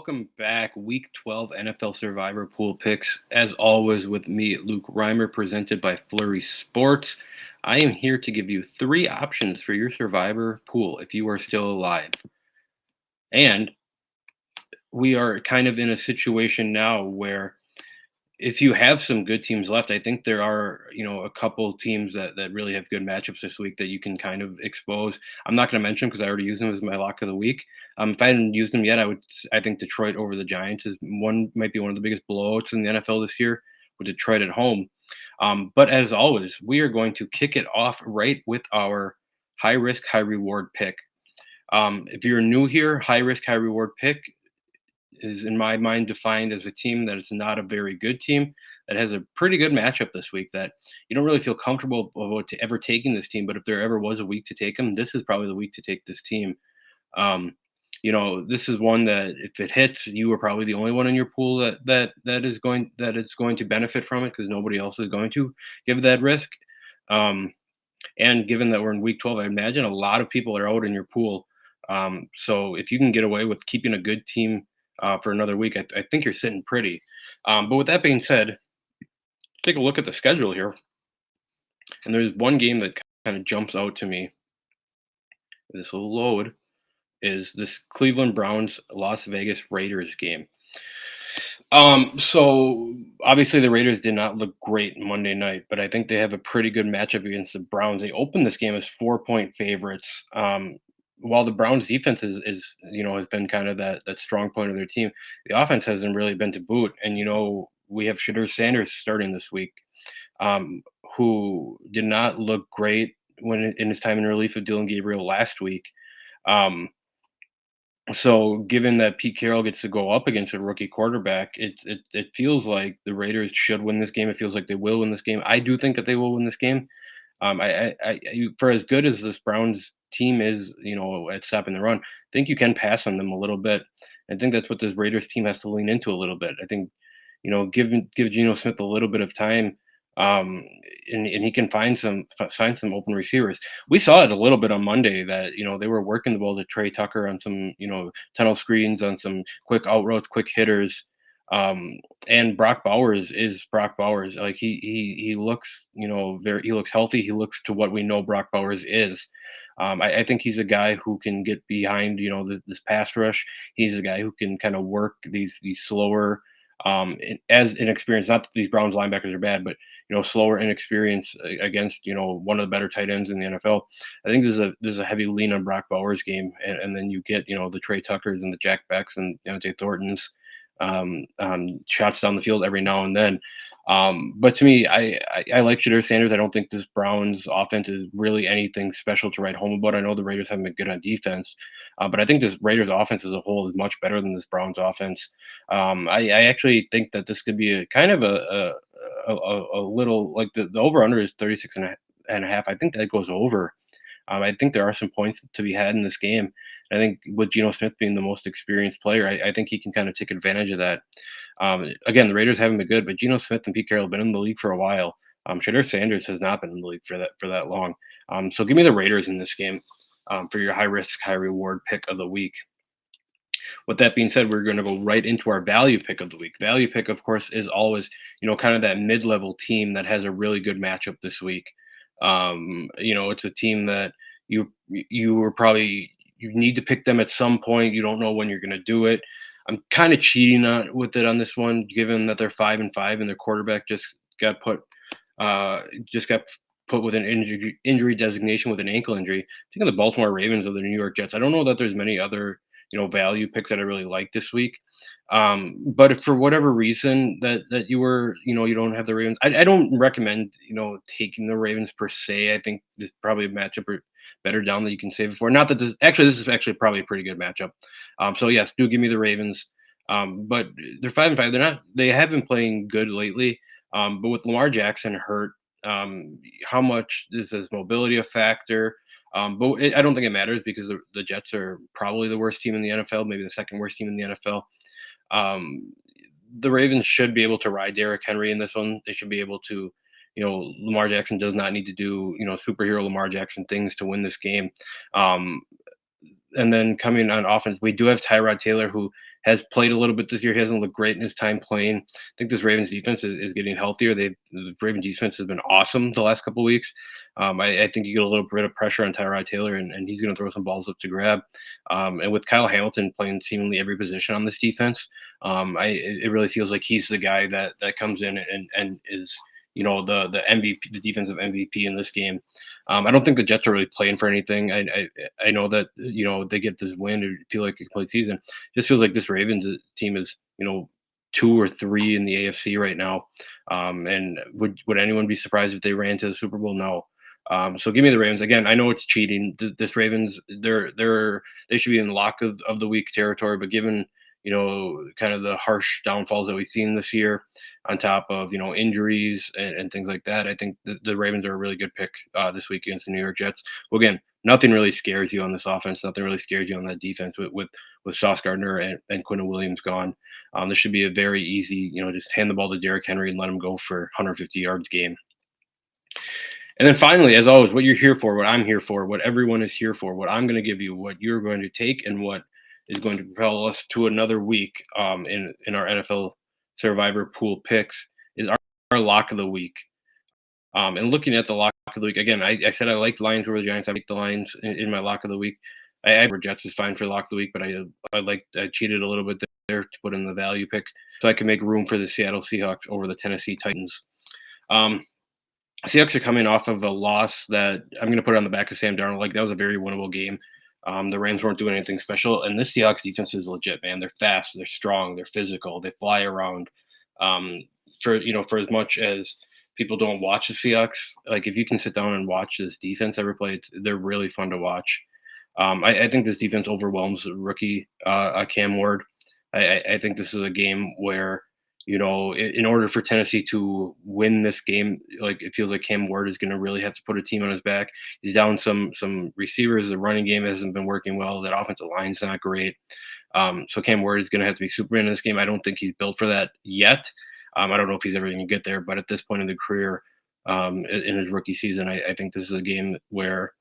welcome back. Week 12 NFL Survivor Pool Picks. As always, with me, Luke Reimer, presented by Flurry Sports. I am here to give you three options for your Survivor pool if you are still alive. And we are kind of in a situation now where if you have some good teams left, I think there are, a couple teams that really have good matchups this week that you can kind of expose. I'm not going to mention because I already used them as my lock of the week. If I hadn't used them yet, I think Detroit over the Giants might be one of the biggest blowouts in the NFL this year with Detroit at home. But as always, we are going to kick it off right with our high risk, high reward pick. If you're new here, high risk, high reward pick is in my mind defined as a team that is not a very good team that has a pretty good matchup this week that you don't really feel comfortable about ever taking this team. But if there ever was a week to take them, this is probably the week to take this team. This is one that if it hits, you are probably the only one in your pool that is going to benefit from it because nobody else is going to give that risk. And given that we're in week 12, I imagine a lot of people are out in your pool. So if you can get away with keeping a good team for another week, I think you're sitting pretty. But with that being said, take a look at the schedule here. And there's one game that kind of jumps out to me. This will load. Is this Cleveland Browns Las Vegas Raiders game. So obviously the Raiders did not look great Monday night, but I think they have a pretty good matchup against the Browns. They opened this game as 4-point favorites. While the Browns defense has been kind of that strong point of their team, the offense hasn't really been to boot. And we have Shadur Sanders starting this week, who did not look great in his time in relief of Dylan Gabriel last week. So given that Pete Carroll gets to go up against a rookie quarterback, it feels like the Raiders should win this game. It feels like they will win this game. I do think that they will win this game. For as good as this Browns team is, at stopping the run, I think you can pass on them a little bit. I think that's what this Raiders team has to lean into a little bit. I think, give Geno Smith a little bit of time, and he can find some open receivers. We saw it a little bit on Monday that they were working the ball to Trey Tucker on some tunnel screens, on some quick out routes, quick hitters. And Brock Bowers is Brock Bowers. Like he looks, he looks healthy. He looks to what we know Brock Bowers is. I think he's a guy who can get behind, this pass rush. He's a guy who can kind of work these slower, as inexperienced. Not that these Browns linebackers are bad, but slower inexperience against one of the better tight ends in the NFL. I think there's a heavy lean on Brock Bowers game, and then you get the Trey Tuckers and the Jack Becks and Deontay Thorntons shots down the field every now and then. But to me, I like Shadur Sanders. I don't think this Browns offense is really anything special to write home about. I know the Raiders haven't been good on defense, but I think this Raiders offense as a whole is much better than this Browns offense. I actually think that this could be a kind of a little like the over under is 36 and a half. I think that goes over. I think there are some points to be had in this game. I think with Geno Smith being the most experienced player, I think he can kind of take advantage of that. Again, the Raiders haven't been good, but Geno Smith and Pete Carroll have been in the league for a while. Shadur Sanders has not been in the league for that long. So give me the Raiders in this game for your high risk, high reward pick of the week. With that being said, we're going to go right into our value pick of the week. Value pick, of course, is always kind of that mid-level team that has a really good matchup this week. It's a team that you need to pick them at some point. You don't know when you're going to do it. I'm kind of cheating with it on this one, given that they're 5-5 and their quarterback just got put with an injury designation with an ankle injury. Think of the Baltimore Ravens or the New York Jets. I don't know that there's many other value picks that I really like this week. But if for whatever reason that you don't have the Ravens, I don't recommend taking the Ravens per se. I think there's probably a matchup better down that you can save it for. Not that this is actually probably a pretty good matchup. So yes, do give me the Ravens. But they're 5-5. They have been playing good lately. But with Lamar Jackson hurt, how much is his mobility a factor? But I don't think it matters because the Jets are probably the worst team in the NFL, maybe the second worst team in the NFL. The Ravens should be able to ride Derrick Henry in this one. They should be able to, Lamar Jackson does not need to do, superhero Lamar Jackson things to win this game. And then coming on offense, we do have Tyrod Taylor, who has played a little bit this year. He hasn't looked great in his time playing. I think this Ravens defense is getting healthier. The Ravens defense has been awesome the last couple of weeks. I think you get a little bit of pressure on Tyrod Taylor, and he's going to throw some balls up to grab. And with Kyle Hamilton playing seemingly every position on this defense, it really feels like he's the guy that comes in and is the MVP, the defensive MVP in this game. I don't think the Jets are really playing for anything. I know that they get this win or feel like a complete season. Just feels like this Ravens team is 2 or 3 in the AFC right now. And would anyone be surprised if they ran to the Super Bowl? No. So give me the Ravens again. I know it's cheating. This Ravens, they should be in lock of the week territory. But given kind of the harsh downfalls that we've seen this year, on top of injuries and things like that, I think the Ravens are a really good pick this week against the New York Jets. Well, again, nothing really scares you on this offense. Nothing really scares you on that defense with Sauce Gardner and Quinton Williams gone. This should be a very easy, just hand the ball to Derrick Henry and let him go for 150 yards game. And then finally, as always, what you're here for, what I'm here for, what everyone is here for, what I'm going to give you, what you're going to take, and what is going to propel us to another week in our NFL Survivor Pool picks is our lock of the week. And looking at the lock of the week, again, I said I like Lions over the Giants. I like the Lions in my lock of the week. I Jets is fine for lock of the week, but I cheated a little bit there to put in the value pick so I can make room for the Seattle Seahawks over the Tennessee Titans. Seahawks are coming off of a loss that I'm going to put on the back of Sam Darnold. Like, that was a very winnable game. The Rams weren't doing anything special, and this Seahawks defense is legit, man. They're fast, they're strong, they're physical, they fly around. For as much as people don't watch the Seahawks, like if you can sit down and watch this defense ever play, they're really fun to watch. I think this defense overwhelms rookie Cam Ward. I think this is a game where in order for Tennessee to win this game, like it feels like Cam Ward is going to really have to put a team on his back. He's down some receivers. The running game hasn't been working well. That offensive line's not great. So Cam Ward is going to have to be Superman in this game. I don't think he's built for that yet. I don't know if he's ever going to get there, but at this point in the career, in his rookie season, I think this is a game where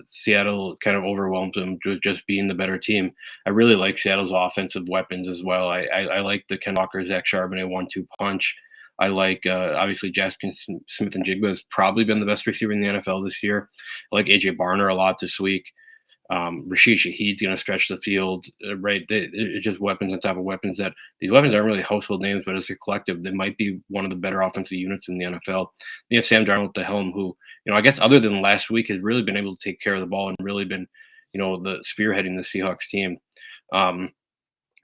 Seattle kind of overwhelmed them just being the better team. I really like Seattle's offensive weapons as well. I like the Ken Walker, Zach Charbonnet 1-2 punch. I like obviously Jackson Smith and Jigba has probably been the best receiver in the NFL this year. I like AJ Barner a lot this week. Rashid Shaheed's going to stretch the field, right? It's just weapons on top of weapons. That these weapons aren't really household names, but as a collective, they might be one of the better offensive units in the NFL. You have Sam Darnold at the helm, who I guess other than last week has really been able to take care of the ball and really been the spearheading the Seahawks team. I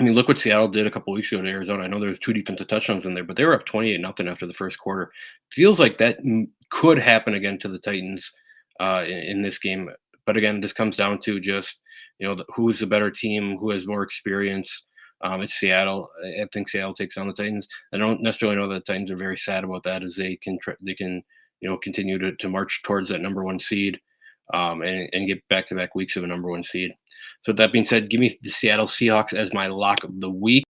mean, look what Seattle did a couple weeks ago to Arizona. I know there was 2 defensive touchdowns in there, but they were up 28-0 after the first quarter. Feels like that could happen again to the Titans in this game. But again, this comes down to just who's the better team, who has more experience. It's Seattle. I think Seattle takes on the Titans. I don't necessarily know that the Titans are very sad about that, as they can continue to march towards that number 1 seed and get back-to-back weeks of a number 1 seed. So with that being said, give me the Seattle Seahawks as my lock of the week.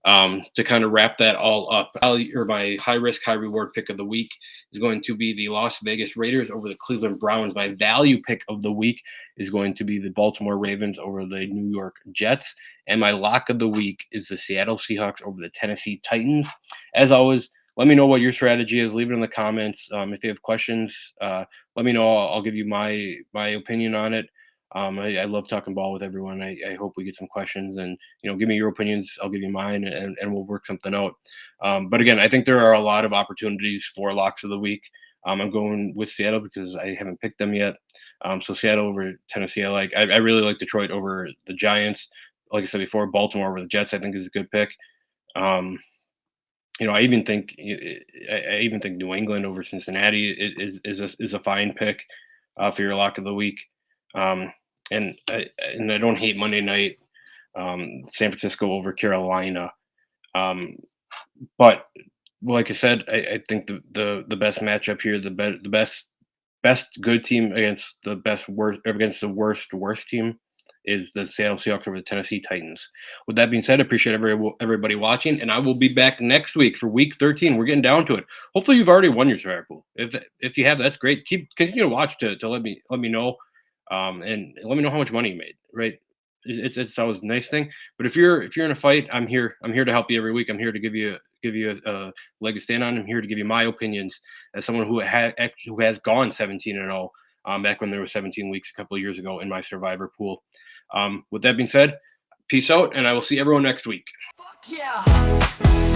To kind of wrap that all up, my high risk, high reward pick of the week is going to be the Las Vegas Raiders over the Cleveland Browns. My value pick of the week is going to be the Baltimore Ravens over the New York Jets. And my lock of the week is the Seattle Seahawks over the Tennessee Titans. As always, let me know what your strategy is. Leave it in the comments. If you have questions, let me know. I'll give you my opinion on it. I love talking ball with everyone. I hope we get some questions and, give me your opinions. I'll give you mine and we'll work something out. But again, I think there are a lot of opportunities for locks of the week. I'm going with Seattle because I haven't picked them yet. So Seattle over Tennessee. I really like Detroit over the Giants. Like I said before, Baltimore over the Jets, I think is a good pick. I even think New England over Cincinnati is a fine pick for your lock of the week. And I don't hate Monday night, San Francisco over Carolina. But like I said, I think the best matchup here, the best good team against the worst team is the Seattle Seahawks over the Tennessee Titans. With that being said, I appreciate everybody watching, and I will be back next week for Week 13. We're getting down to it. Hopefully, you've already won your Survivor Pool. If you have, that's great. Continue to watch to let me know. And let me know how much money you made, right? It's always a nice thing. But if you're in a fight, I'm here. I'm here to help you every week. I'm here to give you a leg to stand on. I'm here to give you my opinions as someone who has gone 17-0 back when there were 17 weeks a couple of years ago in my survivor pool. With that being said, peace out, and I will see everyone next week. Fuck yeah.